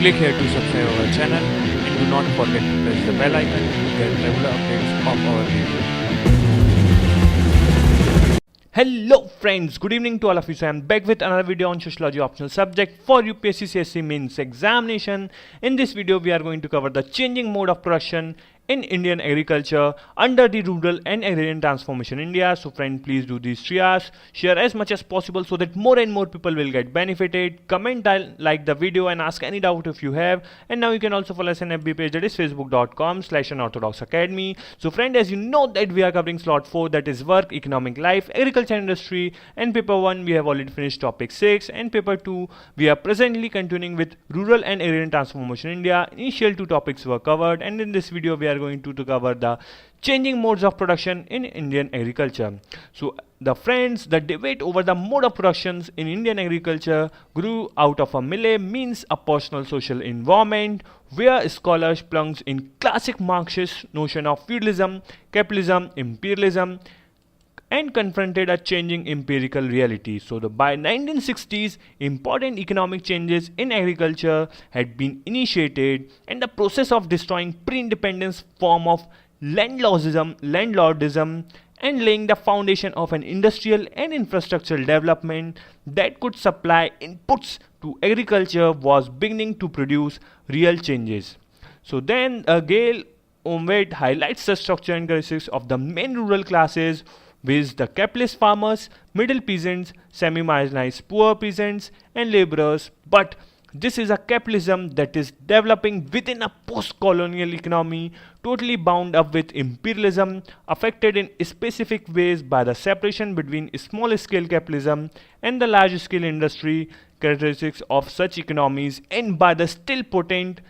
Click here to subscribe our channel and do not forget to press the bell icon to get regular updates of our video. Hello friends, good evening to all of you. So I am back with another video on Sociology Optional subject for UPSC CSE Mains examination. In this video we are going to cover the changing mode of production in Indian agriculture under the rural and agrarian transformation in India. So friend, please do these 3 hours, share as much as possible so that more and more people will get benefited. Comment, like the video and ask any doubt if you have. And now you can also follow us on FB page, that is facebook.com/Unorthodox Academy. So friend, as you know that we are covering slot 4, that is work, economic life, agriculture industry, and paper 1 we have already finished topic 6, and paper 2 we are presently continuing with rural and agrarian transformation in India. Initial 2 topics were covered, and in this video we are going to cover the changing modes of production in Indian agriculture. So the friends, the debate over the mode of productions in Indian agriculture grew out of a milieu, means a personal social environment where scholars plunged in classic Marxist notion of feudalism, capitalism, imperialism, and confronted a changing empirical reality. So by 1960s, important economic changes in agriculture had been initiated, and the process of destroying pre-independence form of landlordism and laying the foundation of an industrial and infrastructural development that could supply inputs to agriculture was beginning to produce real changes. So then Gail Omwet highlights the structure and characteristics of the main rural classes, with the capitalist farmers, middle peasants, semi-marginalized poor peasants, and laborers. But this is a capitalism that is developing within a post-colonial economy, totally bound up with imperialism, affected in specific ways by the separation between small-scale capitalism and the large-scale industry characteristics of such economies, and by the still potent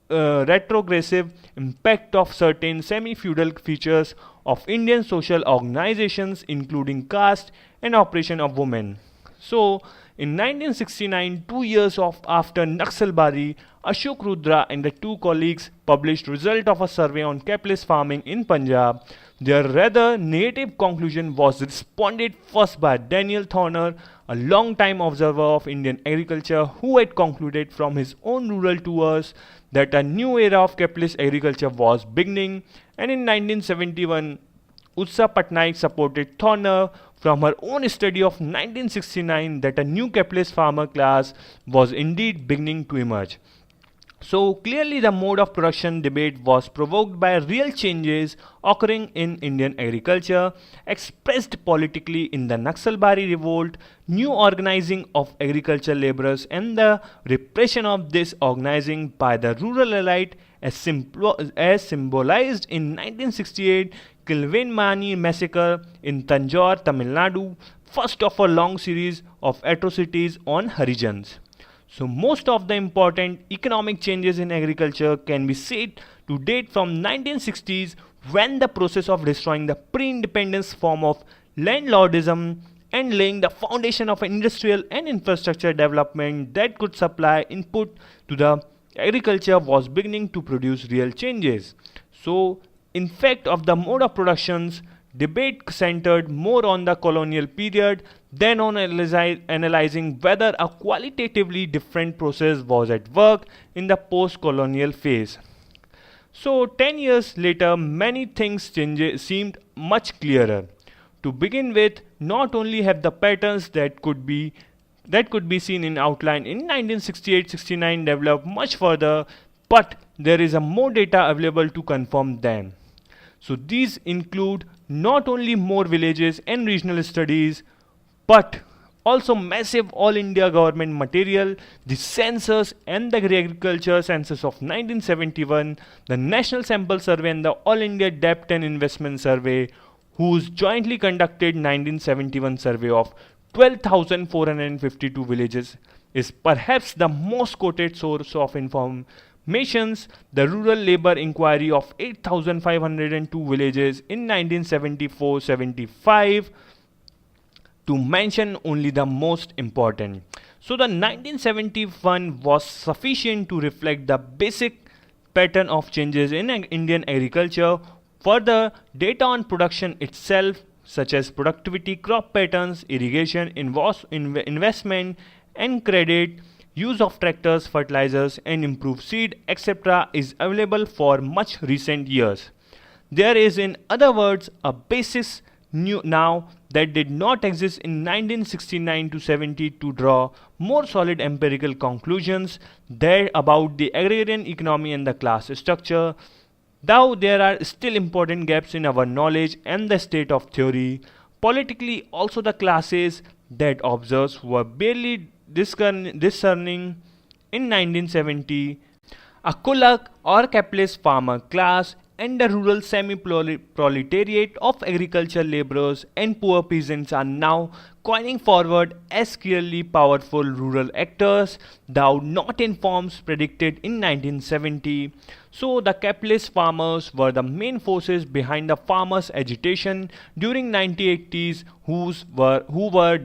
retrogressive impact of certain semi-feudal features of Indian social organizations, including caste and oppression of women. So in 1969, 2 years after Naxalbari, Ashok Rudra and the 2 colleagues published result of a survey on capitalist farming in Punjab. Their rather negative conclusion was responded first by Daniel Thorner, a long-time observer of Indian agriculture, who had concluded from his own rural tours that a new era of capitalist agriculture was beginning. And in 1971, Utsa Patnaik supported Thorner from her own study of 1969 that a new capitalist farmer class was indeed beginning to emerge. So clearly the mode of production debate was provoked by real changes occurring in Indian agriculture, expressed politically in the Naxalbari revolt, new organizing of agricultural laborers, and the repression of this organizing by the rural elite as symbolized in 1968 Kilvenmani massacre in Tanjore, Tamil Nadu, first of a long series of atrocities on Harijans. So most of the important economic changes in agriculture can be said to date from 1960s, when the process of destroying the pre-independence form of landlordism and laying the foundation of industrial and infrastructure development that could supply input to the agriculture was beginning to produce real changes. So in fact of the mode of productions, debate centered more on the colonial period than on analyzing whether a qualitatively different process was at work in the post-colonial phase. So 10 years later, many things seemed much clearer. To begin with, not only have the patterns that could be seen in outline in 1968-69 developed much further, but there is a more data available to confirm them. So these include not only more villages and regional studies, but also massive all India government material, the census and the agriculture census of 1971, the National Sample Survey and the All India Debt and Investment Survey, whose jointly conducted 1971 survey of 12,452 villages is perhaps the most quoted source of informations. The Rural Labour Inquiry of 8,502 villages in 1974-75, to mention only the most important. So the 1971 was sufficient to reflect the basic pattern of changes in Indian agriculture. Further, data on production itself, such as productivity, crop patterns, irrigation, investment, and credit, use of tractors, fertilizers, and improved seed, etc., is available for much recent years. There is, in other words, a basis new now that did not exist in 1969 to 70 to draw more solid empirical conclusions there about the agrarian economy and the class structure. Though there are still important gaps in our knowledge and the state of theory, politically also the classes that observers were barely discerning in 1970, a kulak or capitalist farmer class and the rural semi-proletariat of agricultural laborers and poor peasants are now coining forward as clearly powerful rural actors, though not in forms predicted in 1970. So the capitalist farmers were the main forces behind the farmers' agitation during 1980s who were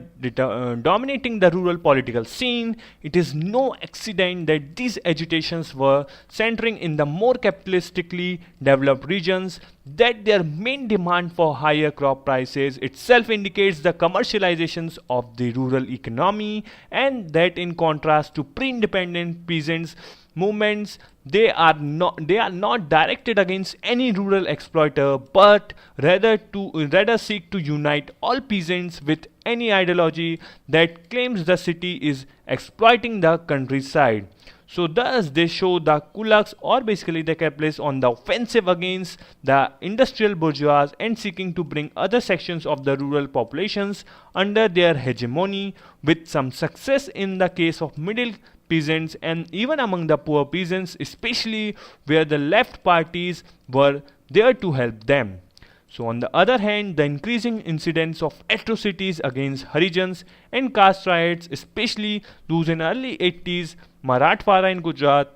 dominating the rural political scene. It is no accident that these agitations were centering in the more capitalistically developed regions, that their main demand for higher crop prices itself indicates the commercializations of the rural economy, and that in contrast to pre-independent peasants movements, they are not directed against any rural exploiter, but rather seek to unite all peasants with any ideology that claims the city is exploiting the countryside. So thus they show the kulaks, or basically the capitalists, on the offensive against the industrial bourgeois and seeking to bring other sections of the rural populations under their hegemony, with some success in the case of middle peasants and even among the poor peasants, especially where the left parties were there to help them. So on the other hand, the increasing incidence of atrocities against Harijans and caste riots, especially those in early 80s Marathwada in Gujarat,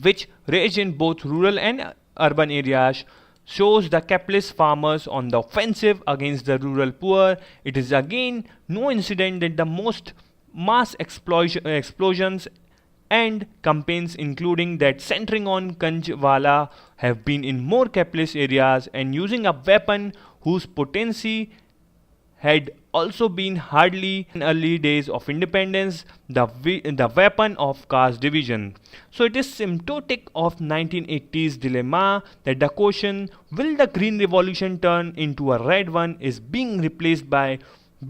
which raged in both rural and urban areas, shows the capitalist farmers on the offensive against the rural poor. It is again no incident that the most mass explosions and campaigns, including that centering on Kanjwala, have been in more capitalist areas and using a weapon whose potency had also been hardly in early days of independence, the weapon of caste division. So it is symptomatic of 1980s dilemma that the question, will the green revolution turn into a red one, is being replaced by,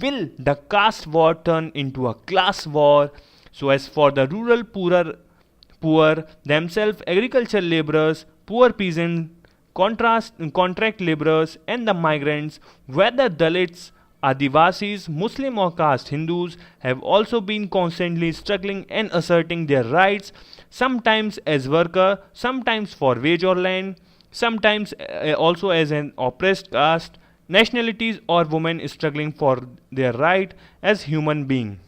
will the caste war turn into a class war? So as for the rural poor themselves, agricultural laborers, poor peasants, contract laborers and the migrants, whether Dalits, Adivasis, Muslim or caste Hindus, have also been constantly struggling and asserting their rights, sometimes as worker, sometimes for wage or land, sometimes also as an oppressed caste, nationalities or women struggling for their right as human being.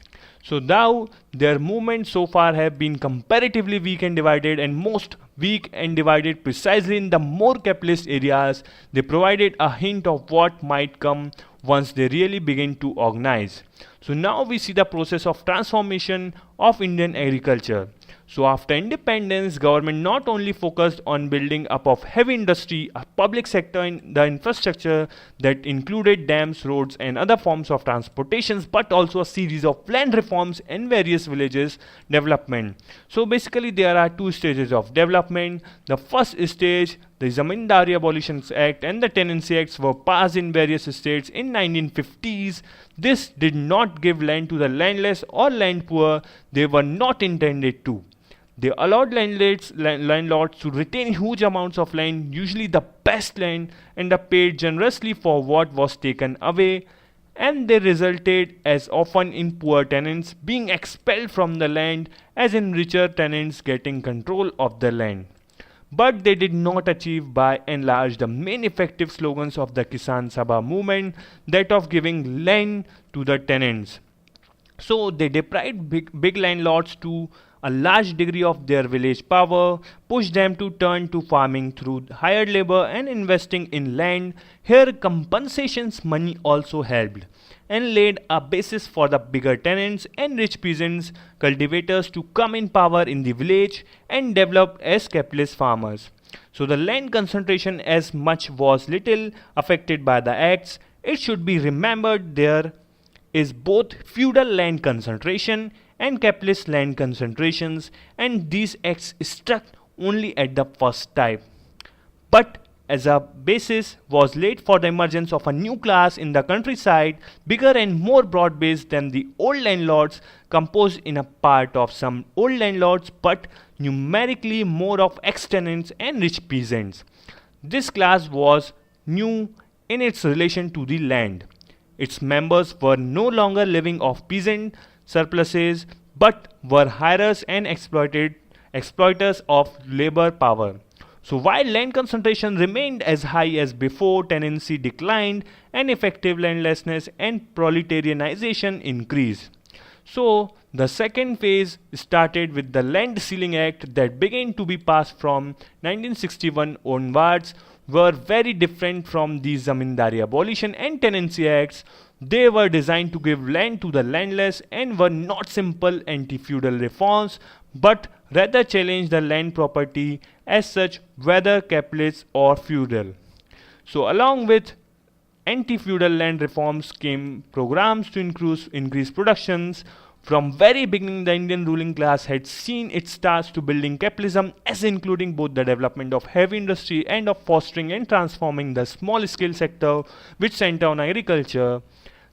So though their movements so far have been comparatively weak and divided, and most weak and divided precisely in the more capitalist areas, they provided a hint of what might come once they really begin to organize. So now we see the process of transformation of Indian agriculture. So after independence, government not only focused on building up of heavy industry, a public sector in the infrastructure that included dams, roads and other forms of transportations, but also a series of land reforms and various villages development. So basically there are two stages of development. The first stage, the Zamindari Abolition Act and the Tenancy Acts were passed in various states in 1950s. This did not give land to the landless or land poor. They were not intended to. They allowed landlords to retain huge amounts of land, usually the best land, and are paid generously for what was taken away. And they resulted as often in poor tenants being expelled from the land as in richer tenants getting control of the land. But they did not achieve by and large the main effective slogans of the Kisan Sabha movement, that of giving land to the tenants. So they deprived big landlords to a large degree of their village power, pushed them to turn to farming through hired labor and investing in land. Here compensations money also helped and laid a basis for the bigger tenants and rich peasants, cultivators to come in power in the village and develop as capitalist farmers. So the land concentration as much was little affected by the acts. It should be remembered there is both feudal land concentration and capitalist land concentrations, and these acts struck only at the first type, but as a basis was laid for the emergence of a new class in the countryside, bigger and more broad-based than the old landlords, composed in a part of some old landlords but numerically more of ex-tenants and rich peasants. This class was new in its relation to the land. Its members were no longer living off peasant surpluses but were hirers and exploiters of labor power. So while land concentration remained as high as before, tenancy declined and effective landlessness and proletarianization increased. So the second phase started with the Land Ceiling Act that began to be passed from 1961 onwards, were very different from the Zamindari Abolition and Tenancy Acts. They were designed to give land to the landless and were not simple anti-feudal reforms, but rather challenged the land property as such, whether capitalist or feudal. So along with anti-feudal land reforms came programs to increase productions. From very beginning, the Indian ruling class had seen its starts to building capitalism as including both the development of heavy industry and of fostering and transforming the small-scale sector which centered on agriculture.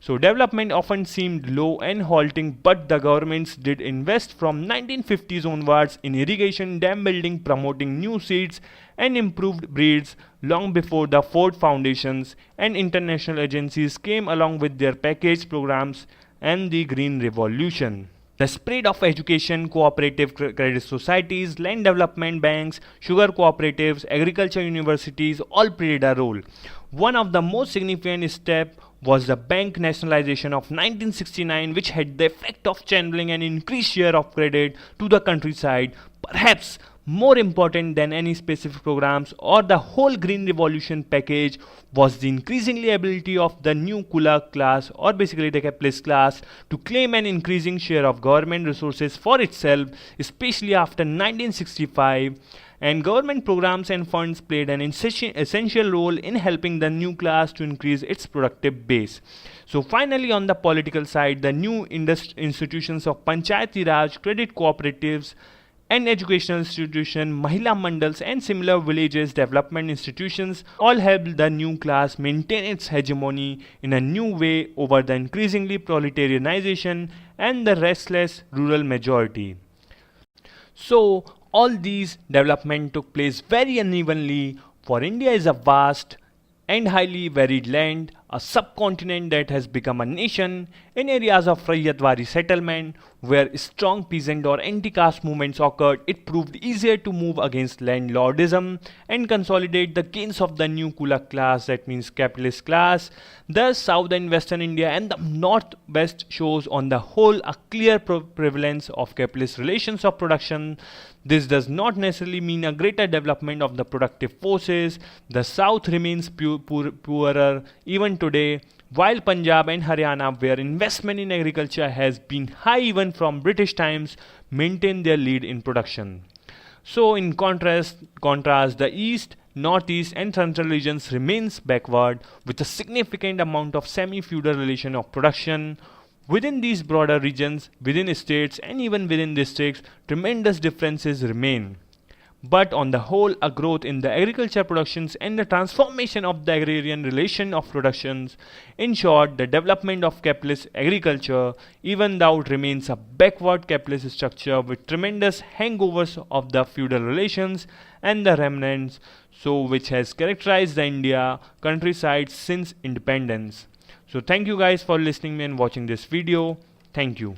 So development often seemed low and halting, but the governments did invest from 1950s onwards in irrigation, dam building, promoting new seeds and improved breeds long before the Ford Foundations and international agencies came along with their package programs and the Green Revolution. The spread of education, cooperative credit societies, land development banks, sugar cooperatives, agriculture universities all played a role. One of the most significant steps was the bank nationalization of 1969, which had the effect of channeling an increased share of credit to the countryside, perhaps more important than any specific programs or the whole Green Revolution package was the increasingly ability of the new Kulak class, or basically the capitalist class, to claim an increasing share of government resources for itself, especially after 1965. And government programs and funds played an essential role in helping the new class to increase its productive base. So finally, on the political side, the new institutions of Panchayati Raj, credit cooperatives, and educational institutions, Mahila Mandals and similar villages development institutions all helped the new class maintain its hegemony in a new way over the increasingly proletarianization and the restless rural majority. So all these development took place very unevenly, for India is a vast and highly varied land, a subcontinent that has become a nation. In areas of Raiyatwari settlement, where strong peasant or anti-caste movements occurred, it proved easier to move against landlordism and consolidate the gains of the new Kulak class, that means capitalist class. Thus, South and Western India and the Northwest shows on the whole a clear prevalence of capitalist relations of production. This does not necessarily mean a greater development of the productive forces. The South remains poorer even today, while Punjab and Haryana, where investment in agriculture has been high even from British times, maintain their lead in production. So in contrast, the East, Northeast and Central regions remains backward with a significant amount of semi-feudal relation of production. Within these broader regions, within states and even within districts, tremendous differences remain. But on the whole, a growth in the agriculture productions and the transformation of the agrarian relation of productions, in short, the development of capitalist agriculture, even though it remains a backward capitalist structure with tremendous hangovers of the feudal relations and the remnants, so which has characterized the India countryside since independence. So thank you guys for listening and watching this video. Thank you.